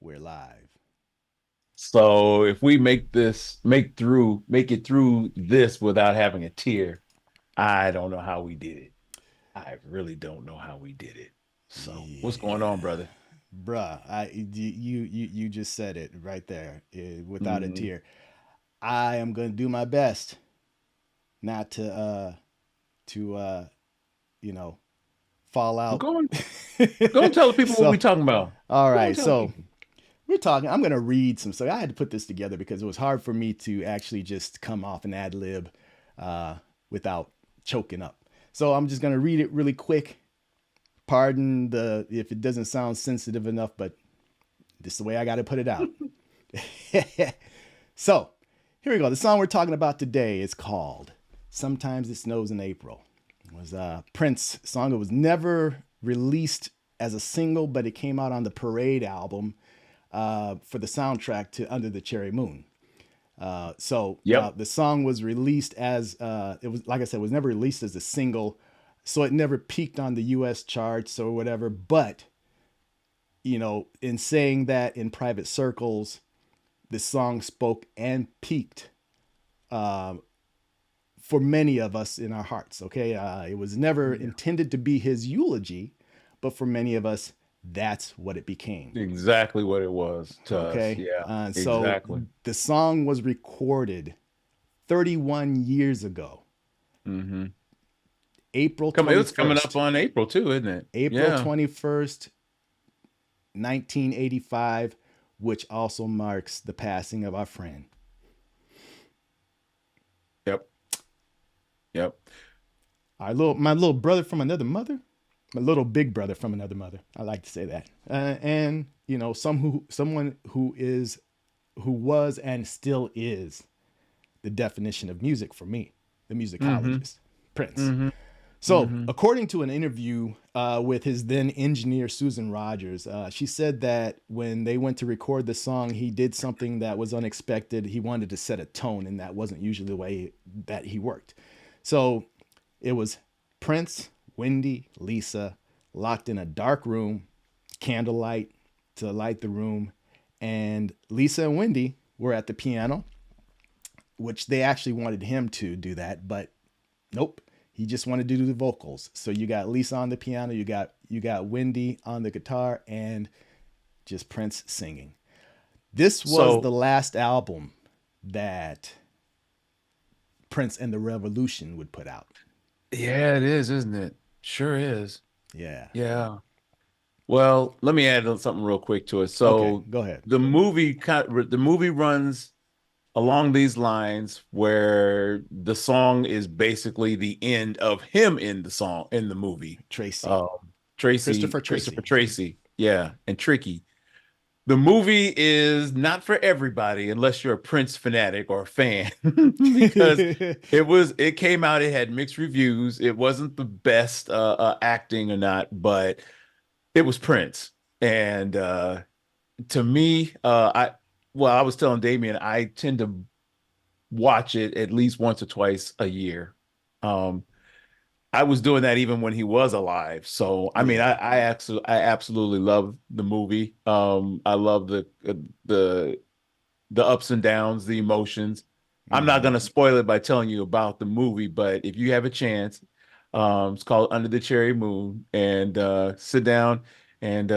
We're live. So if we make it through this without having a tear, I don't know how we did it. I really don't know how we did it. So what's going on, Yeah. brother? Bruh, you just said it right there, without a Mm, tear. I am gonna do my best not to you know fall out. go on, go and tell the people what So we talking about. all Go and right, tell the so people. we're talking. I'm gonna read some stuff. I had to put this together because it was hard for me to actually just come off an ad lib uh, without choking up. So I'm just gonna read it really quick. Pardon the if it doesn't sound sensitive enough, but this is the way I got to put it out. So here we go. The song we're talking about today is called "Sometimes It Snows in April." It was a Prince song. It was never released as a single, but it came out on the Parade album for the soundtrack to Under the Cherry Moon. Now Yep. the song was released as it was, like I said, it was never released as a single, so it never peaked on the U.S. charts or whatever. But in saying that, in private circles, the song spoke and peaked uh, for many of us in our hearts. Okay, it was never Yeah. intended to be his eulogy, but for many of us, that's what it became. Exactly what it was to us. Okay, Yeah, so exactly. the song was recorded 31 years ago, hmm April It was coming up 21st. on April too, isn't it? April Yeah. 21st, 1985, which also marks the passing of our friend. Yep. Yep. My little brother from another mother, my little big brother from another mother. I like to say that. And someone who was and still is the definition of music for me, the hmm musicologist, Prince. hmm So, hmm according to an interview with his then engineer, Susan Rogers, she said that when they went to record the song, he did something that was unexpected. He wanted to set a tone, and that wasn't usually the way that he worked. So, it was Prince, Wendy, Lisa locked in a dark room, candlelight to light the room, and Lisa and Wendy were at the piano, which they actually wanted him to do that, but nope. He just wanted to do the vocals. So you got Lisa on the piano, you got Wendy on the guitar, and just Prince singing. This was the So last album that Prince and the Revolution would put out. yeah, it is, isn't it? Sure is. Yeah. Yeah. Well, let me add something real quick to it. Okay, So go ahead. the movie runs along these lines where the song is basically the end of him in the song in the movie. Tracy. Um, Tracy, Christopher Christopher Tracy. Tracy, yeah, and Tricky. The movie is not for everybody unless you're a Prince fanatic or a fan, because it came out, it had mixed reviews. It wasn't the best acting or not, but it was Prince. And to me, I was telling Damien, I tend to watch it at least once or twice a year. Um, I was doing that even when he was alive. So I mean, Yeah. I absolutely love the movie. I love the the ups and downs, the emotions. I'm not Mm-hmm. gonna spoil it by telling you about the movie, but if you have a chance, it's called Under the Cherry Moon, and sit down and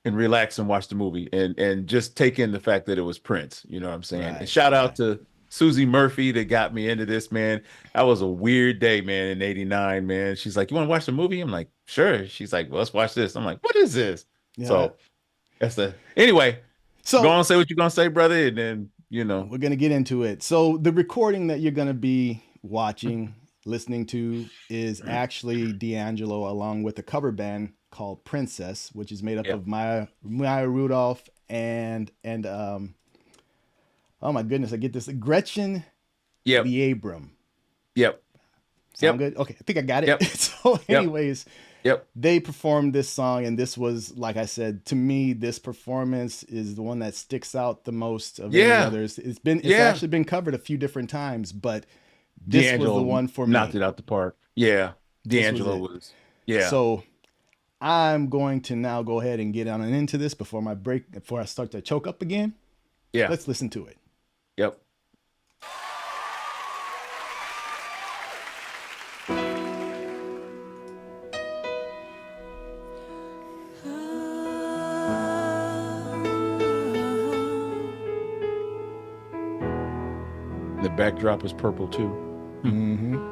and relax and watch the movie and just take in the fact that it was Prince. You know what I'm saying? And Right. shout out Right. to Susie Murphy that got me into this, man. That was a weird day, man, in '89, man. She's like, "You want to watch the movie?" I'm like, "Sure." She's like, "Well, let's watch this." I'm like, "What is this?" Yeah. So that's the anyway. Go So on, say what you're gonna say, brother, and then we're gonna get into it. So the recording that you're gonna be watching, listening to, is actually D'Angelo along with a cover band called Princess, which is made up Yep, of Maya Rudolph and oh my goodness, I get this, Gretchen yep, Liebram. yep, Sound yep, good? Okay, I think I got it. yep, So, yep, anyways, yep. they performed this song, and this was, like I said, to me, this performance is the one that sticks out the most of any Yeah, others. It's yeah. actually been covered a few different times, but this was the D'Angelo one for knocked me. it out the park. Yeah, This was D'Angelo it. was. Yeah. So I'm going to now go ahead and get on and into this before I start to choke up again. Yeah. Let's listen to it. Yep. The backdrop is purple too. Mm-hmm.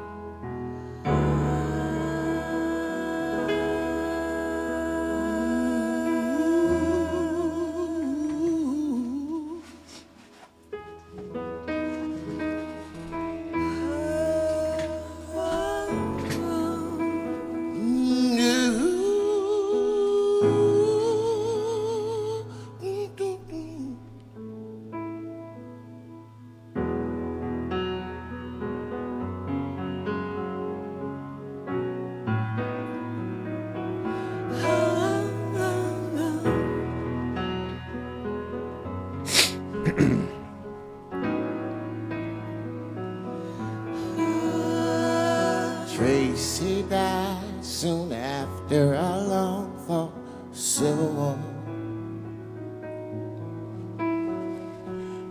Tracy died soon after a long fought civil war.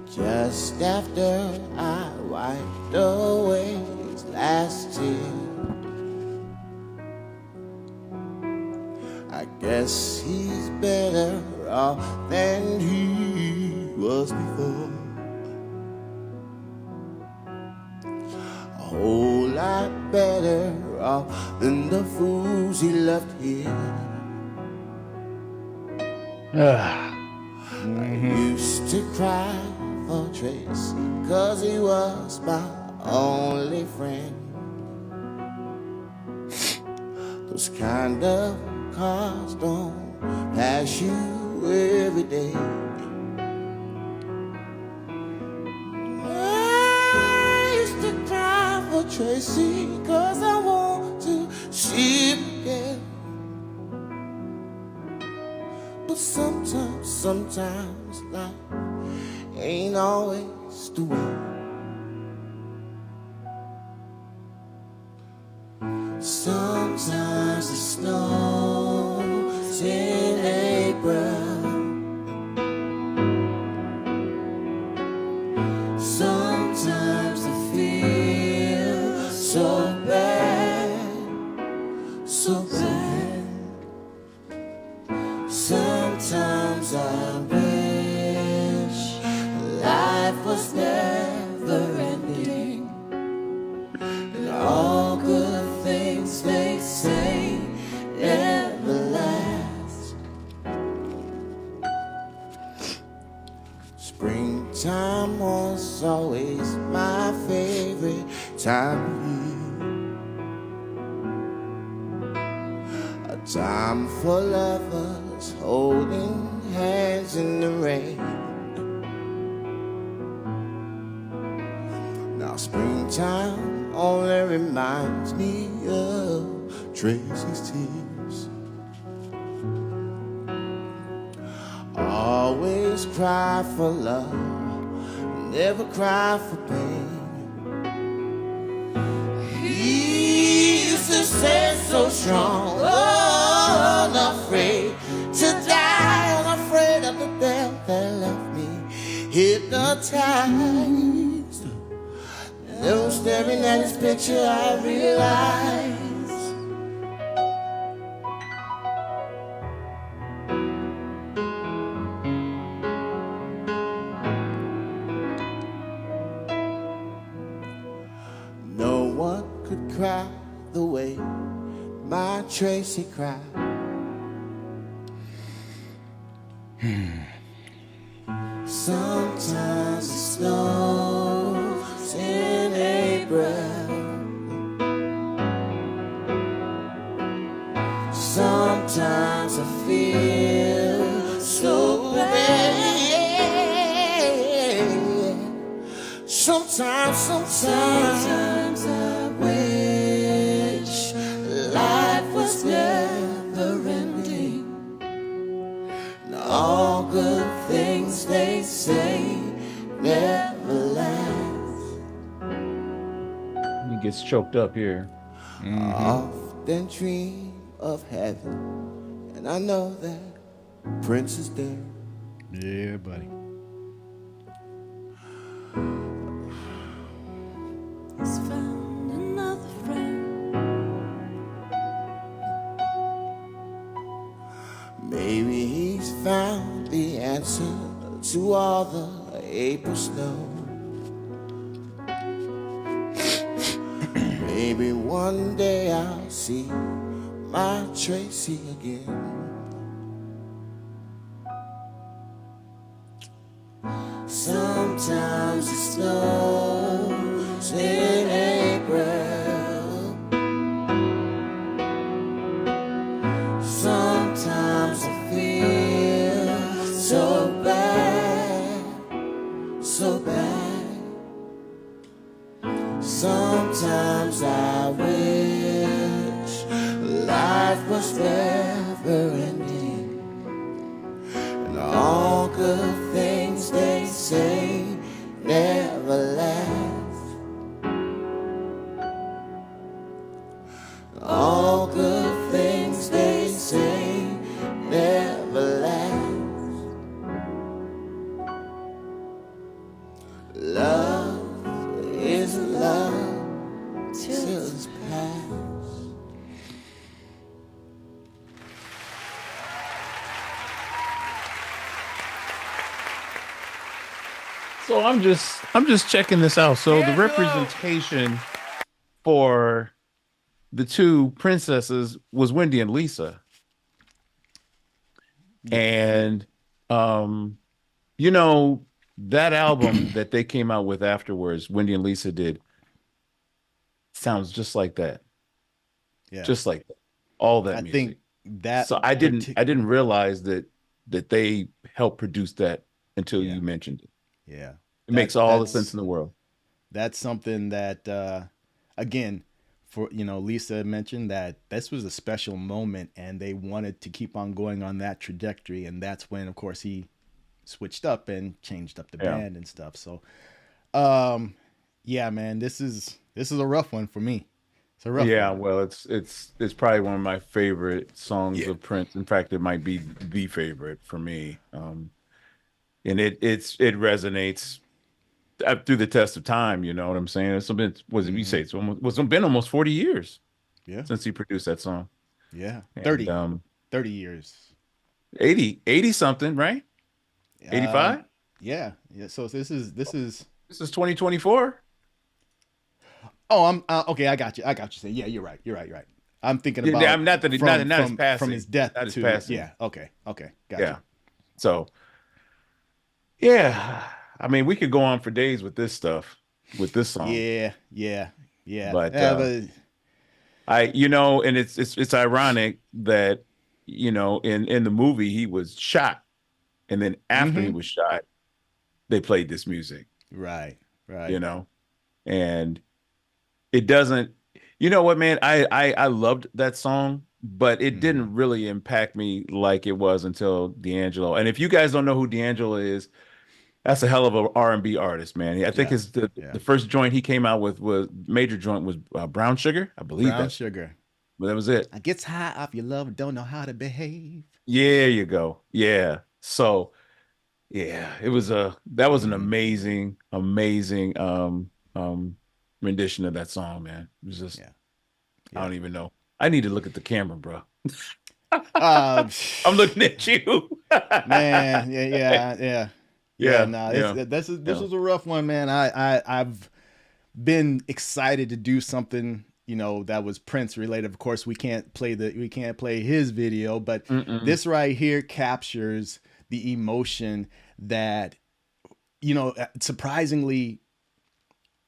Just after I wiped away his last tear. I guess he's better off than he was before. A whole lot better off than the fools he left here. I used to cry for Tracy, 'cause he was my only friend. Those kind of cars don't pass you every day. I used to cry for Tracy, 'cause I want to see him again. But sometimes life ain't always the way. Sometimes it snows in April. Sometimes I feel so bad, so bad. Sometimes I wish life was never ending, and all good things they say never last. Springtime was always my favorite time of year. A time for lovers holding hands in the rain. Now springtime only reminds me of Tracy's tears. Always cry for love, never cry for pain. He used to say so strong, oh, unafraid to die, unafraid of the death that left me hypnotized. Never staring at his picture, I realized no one could cry the way my Tracy cried. Sometimes it snows in April. Sometimes I feel so bad. Sometimes I wish life was never ending. And all good things they say never last. He gets choked up here. Often dream of heaven and I know that Prince is there. Yeah, buddy. He's found another friend. Maybe he's found the answer to all the April snow. Maybe one day I'll see my Tracy again. Sometimes it snows in April. Sometimes I feel so bad, so bad. Sometimes I wish life was never ending, and all good things they say never last. All good things they say never last. Love isn't love till it's past. So I'm just checking this out. So the representation for the two princesses was Wendy and Lisa. And you know, that album that they came out with afterwards, Wendy and Lisa did, sounds just like that. Yeah. Just like that. All that I music. think that So I didn't realize that they helped produce that until Yeah. you mentioned it. Yeah. It makes all the sense in the world. That's something that again, for Lisa mentioned that this was a special moment and they wanted to keep on going on that trajectory, and that's when of course he switched up and changed up the band and stuff. So yeah, man, this is a rough one for me. It's a rough one. Well, it's probably one of my favorite songs of Prince. In fact, it might be the favorite for me. And it resonates through the test of time. You know what I'm saying? It's been, you say it's been almost 40 years since he produced that song. Yeah. And, 30 years. 80 something, right? 85? Yeah. So this is 2024. Oh, I'm okay. I got you. Saying, yeah, you're right. I'm thinking about I'm not that his passing. From his death Not his to passing. yeah. Okay. Got Yeah. you. So yeah, I mean, we could go on for days with this stuff, with this song. Yeah. But but and it's ironic that in the movie he was shot, and then after he was shot, they played this music. Right. And it doesn't. You know what, man? I loved that song, but it didn't really impact me like it was until D'Angelo. And if you guys don't know who D'Angelo is, that's a hell of an R&B artist, man. I think the first joint he came out with major joint was Brown Sugar, I believe. Brown Sugar. But that was it. I gets high off your love, don't know how to behave. Yeah, you go. Yeah. So yeah, that was an amazing rendition of that song, man. It was just I don't even know. I need to look at the camera, bro. I'm looking at you. Man, this was a rough one, man. I've been excited to do something, that was Prince related. Of course, we can't play his video, but this right here captures the emotion that, surprisingly,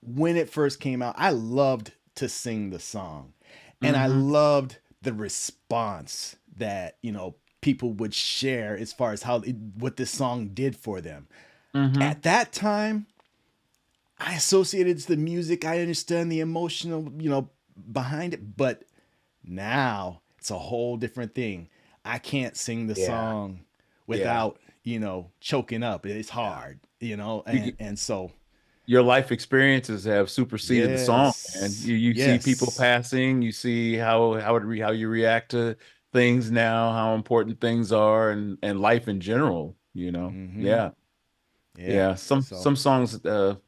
when it first came out, I loved to sing the song, and I loved the response that, people would share as far as what this song did for them. At that time, I associated to the music. I understand the emotional, behind it, but now it's a whole different thing. I can't sing the song without, choking up. It's hard, and so your life experiences have superseded the song, and you see people passing, you see how you react to things now, how important things are, and life in general, you know. Mm-hmm. Yeah. Yeah. Some So, songs the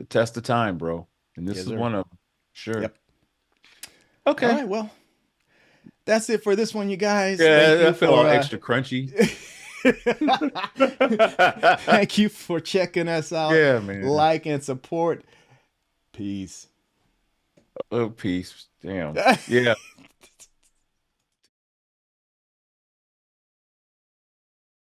test of time, bro. And this yes, is sir. one of them. Sure. Yep. Okay. All right. Well, that's it for this one, you guys. Yeah, Thank you I feel for all extra crunchy. thank you for checking us out. Yeah, man. Like and support. Peace. Oh, peace. Damn. Yeah.